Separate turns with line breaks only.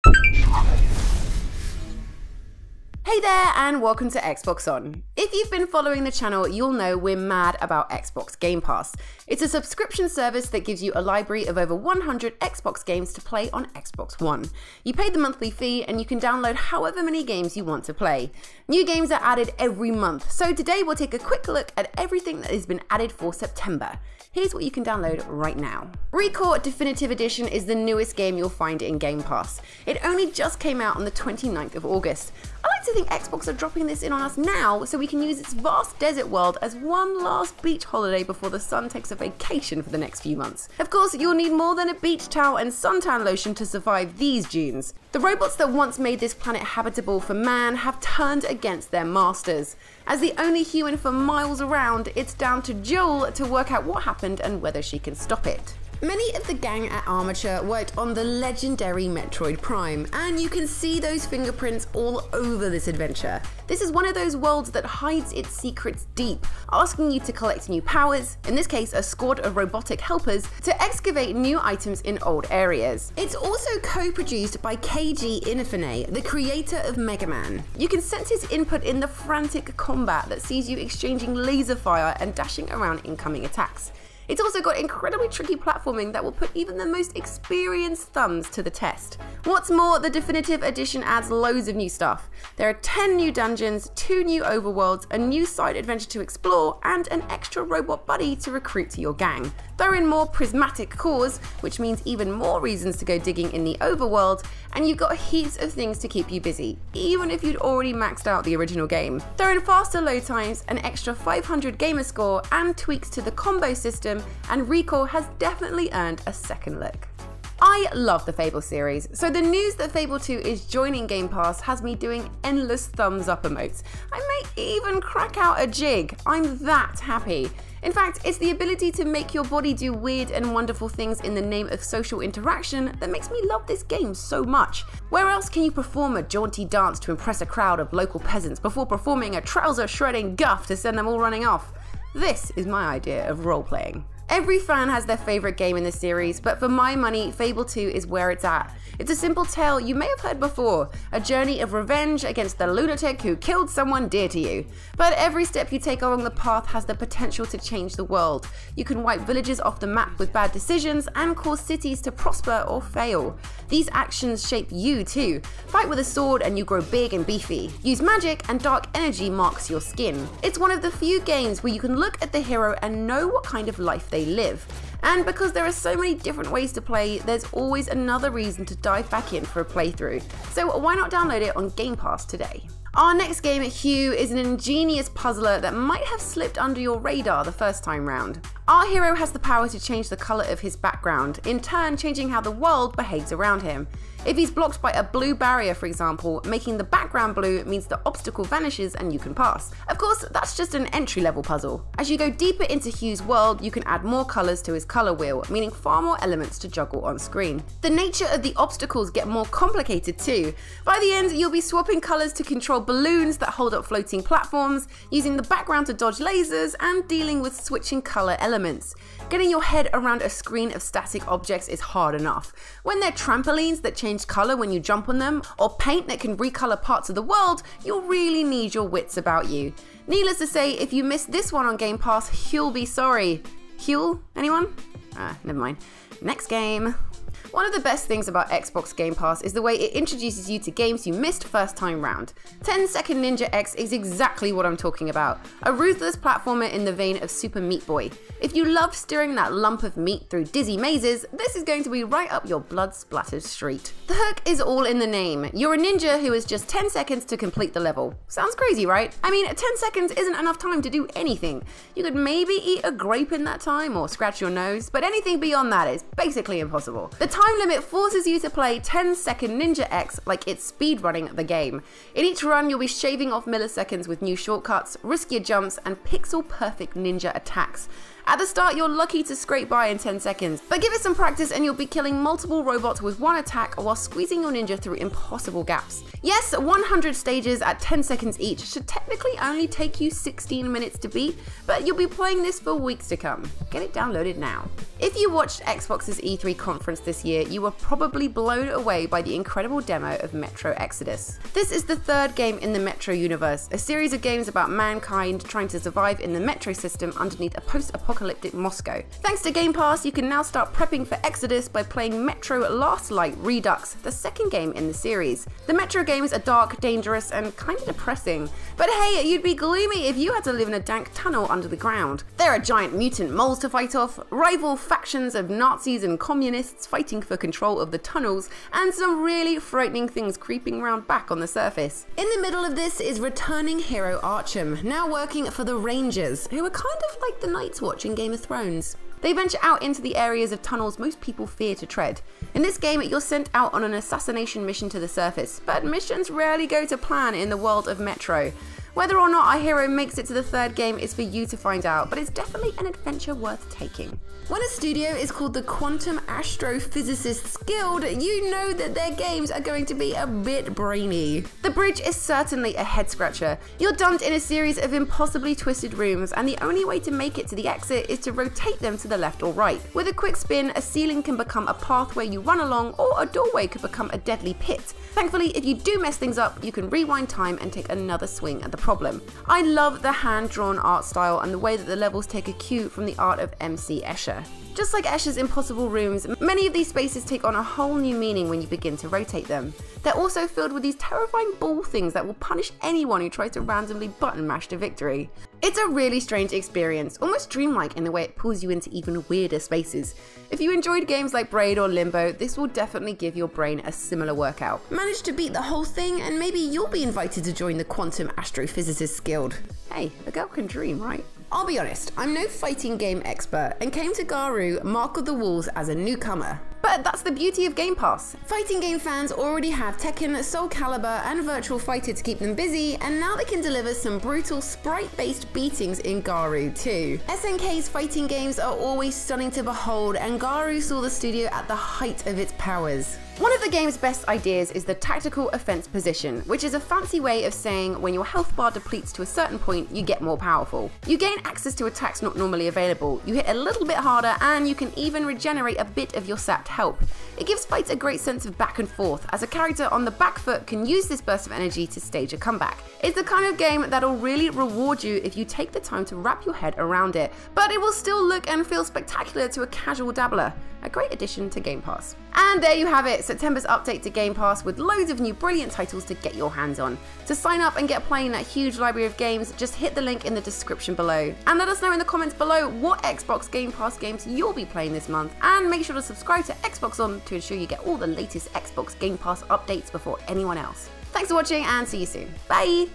Hey there and welcome to Xbox On. If you've been following the channel, you'll know we're mad about Xbox Game Pass. It's a subscription service that gives you a library of over 100 Xbox games to play on Xbox One. You pay the monthly fee and you can download however many games you want to play. New games are added every month, so today we'll take a quick look at everything that has been added for September. Here's what you can download right now. Recore Definitive Edition is the newest game you'll find in Game Pass. It only just came out on the 29th of August. I like to think Xbox are dropping this in on us now so we can use its vast desert world as one last beach holiday before the sun takes a vacation for the next few months. Of course, you'll need more than a beach towel and suntan lotion to survive these dunes. The robots that once made this planet habitable for man have turned against their masters. As the only human for miles around, it's down to Joel to work out what happened and whether she can stop it. Many of the gang at Armature worked on the legendary Metroid Prime, and you can see those fingerprints all over this adventure. This is one of those worlds that hides its secrets deep, asking you to collect new powers, in this case a squad of robotic helpers, to excavate new items in old areas. It's also co-produced by KG Inafune, the creator of Mega Man. You can sense his input in the frantic combat that sees you exchanging laser fire and dashing around incoming attacks. It's also got incredibly tricky platforming that will put even the most experienced thumbs to the test. What's more, the Definitive Edition adds loads of new stuff. There are 10 new dungeons, 2 new overworlds, a new side adventure to explore, and an extra robot buddy to recruit to your gang. Throw in more prismatic cores, which means even more reasons to go digging in the overworld, and you've got heaps of things to keep you busy, even if you'd already maxed out the original game. Throw in faster load times, an extra 500 gamer score, and tweaks to the combo system, and Recore has definitely earned a second look. I love the Fable series, so the news that Fable 2 is joining Game Pass has me doing endless thumbs up emotes. I may even crack out a jig. I'm that happy. In fact, it's the ability to make your body do weird and wonderful things in the name of social interaction that makes me love this game so much. Where else can you perform a jaunty dance to impress a crowd of local peasants before performing a trouser-shredding guff to send them all running off? This is my idea of role-playing. Every fan has their favourite game in the series, but for my money, Fable 2 is where it's at. It's a simple tale you may have heard before, a journey of revenge against the lunatic who killed someone dear to you. But every step you take along the path has the potential to change the world. You can wipe villages off the map with bad decisions and cause cities to prosper or fail. These actions shape you too. Fight with a sword and you grow big and beefy. Use magic and dark energy marks your skin. It's one of the few games where you can look at the hero and know what kind of life they live. And because there are so many different ways to play, there's always another reason to dive back in for a playthrough. So why not download it on Game Pass today? Our next game, Hue, is an ingenious puzzler that might have slipped under your radar the first time round. Our hero has the power to change the colour of his background, in turn changing how the world behaves around him. If he's blocked by a blue barrier, for example, making the background blue means the obstacle vanishes and you can pass. Of course, that's just an entry-level puzzle. As you go deeper into Hue's world, you can add more colours to his colour wheel, meaning far more elements to juggle on screen. The nature of the obstacles get more complicated too. By the end, you'll be swapping colours to control balloons that hold up floating platforms, using the background to dodge lasers, and dealing with switching colour elements. Getting your head around a screen of static objects is hard enough. When they're trampolines that change colour when you jump on them, or paint that can recolour parts of the world, you'll really need your wits about you. Needless to say, if you miss this one on Game Pass, you'll be sorry. Huel? Anyone? Never mind. Next game. One of the best things about Xbox Game Pass is the way it introduces you to games you missed first time round. 10 Second Ninja X is exactly what I'm talking about, a ruthless platformer in the vein of Super Meat Boy. If you love steering that lump of meat through dizzy mazes, this is going to be right up your blood-splattered street. The hook is all in the name. You're a ninja who has just 10 seconds to complete the level. Sounds crazy, right? I mean, 10 seconds isn't enough time to do anything. You could maybe eat a grape in that time or scratch your nose, but anything beyond that is basically impossible. The time limit forces you to play 10 Second Ninja X like it's speedrunning the game. In each run, you'll be shaving off milliseconds with new shortcuts, riskier jumps, and pixel-perfect ninja attacks. At the start, you're lucky to scrape by in 10 seconds, but give it some practice and you'll be killing multiple robots with one attack while squeezing your ninja through impossible gaps. Yes, 100 stages at 10 seconds each should technically only take you 16 minutes to beat, but you'll be playing this for weeks to come. Get it downloaded now. If you watched Xbox's E3 conference this year, you were probably blown away by the incredible demo of Metro Exodus. This is the third game in the Metro universe, a series of games about mankind trying to survive in the Metro system underneath a post-apocalyptic Moscow. Thanks to Game Pass, you can now start prepping for Exodus by playing Metro Last Light Redux, the second game in the series. The Metro games are dark, dangerous, and kind of depressing. But hey, you'd be gloomy if you had to live in a dank tunnel under the ground. There are giant mutant moles to fight off, rival factions of Nazis and communists fighting for control of the tunnels, and some really frightening things creeping around back on the surface. In the middle of this is returning hero Armature, now working for the Rangers, who are kind of like the Night's Watch in Game of Thrones. They venture out into the areas of tunnels most people fear to tread. In this game, you're sent out on an assassination mission to the surface, but missions rarely go to plan in the world of Metro. Whether or not our hero makes it to the third game is for you to find out, but it's definitely an adventure worth taking. When a studio is called the Quantum Astrophysicists Guild, you know that their games are going to be a bit brainy. The bridge is certainly a head scratcher. You're dumped in a series of impossibly twisted rooms, and the only way to make it to the exit is to rotate them to the left or right. With a quick spin, a ceiling can become a pathway you run along, or a doorway could become a deadly pit. Thankfully, if you do mess things up, you can rewind time and take another swing at the problem. I love the hand-drawn art style and the way that the levels take a cue from the art of MC Escher. Just like Escher's Impossible Rooms, many of these spaces take on a whole new meaning when you begin to rotate them. They're also filled with these terrifying ball things that will punish anyone who tries to randomly button mash to victory. It's a really strange experience, almost dreamlike in the way it pulls you into even weirder spaces. If you enjoyed games like Braid or Limbo, this will definitely give your brain a similar workout. Manage to beat the whole thing and maybe you'll be invited to join the Quantum Astrophysicists Guild. Hey, a girl can dream, right? I'll be honest, I'm no fighting game expert and came to Garou, Mark of the Wolves, as a newcomer. But that's the beauty of Game Pass. Fighting game fans already have Tekken, Soul Calibur, and Virtual Fighter to keep them busy, and now they can deliver some brutal sprite-based beatings in Garou too. SNK's fighting games are always stunning to behold, and Garou saw the studio at the height of its powers. One of the game's best ideas is the tactical offense position, which is a fancy way of saying when your health bar depletes to a certain point, you get more powerful. You gain access to attacks not normally available, you hit a little bit harder, and you can even regenerate a bit of your sapped health. It gives fights a great sense of back and forth, as a character on the back foot can use this burst of energy to stage a comeback. It's the kind of game that'll really reward you if you take the time to wrap your head around it, but it will still look and feel spectacular to a casual dabbler. A great addition to Game Pass. And there you have it, September's update to Game Pass with loads of new brilliant titles to get your hands on. To sign up and get playing that huge library of games, just hit the link in the description below. And let us know in the comments below what Xbox Game Pass games you'll be playing this month, and make sure to subscribe to Xbox On to ensure you get all the latest Xbox Game Pass updates before anyone else. Thanks for watching and see you soon. Bye!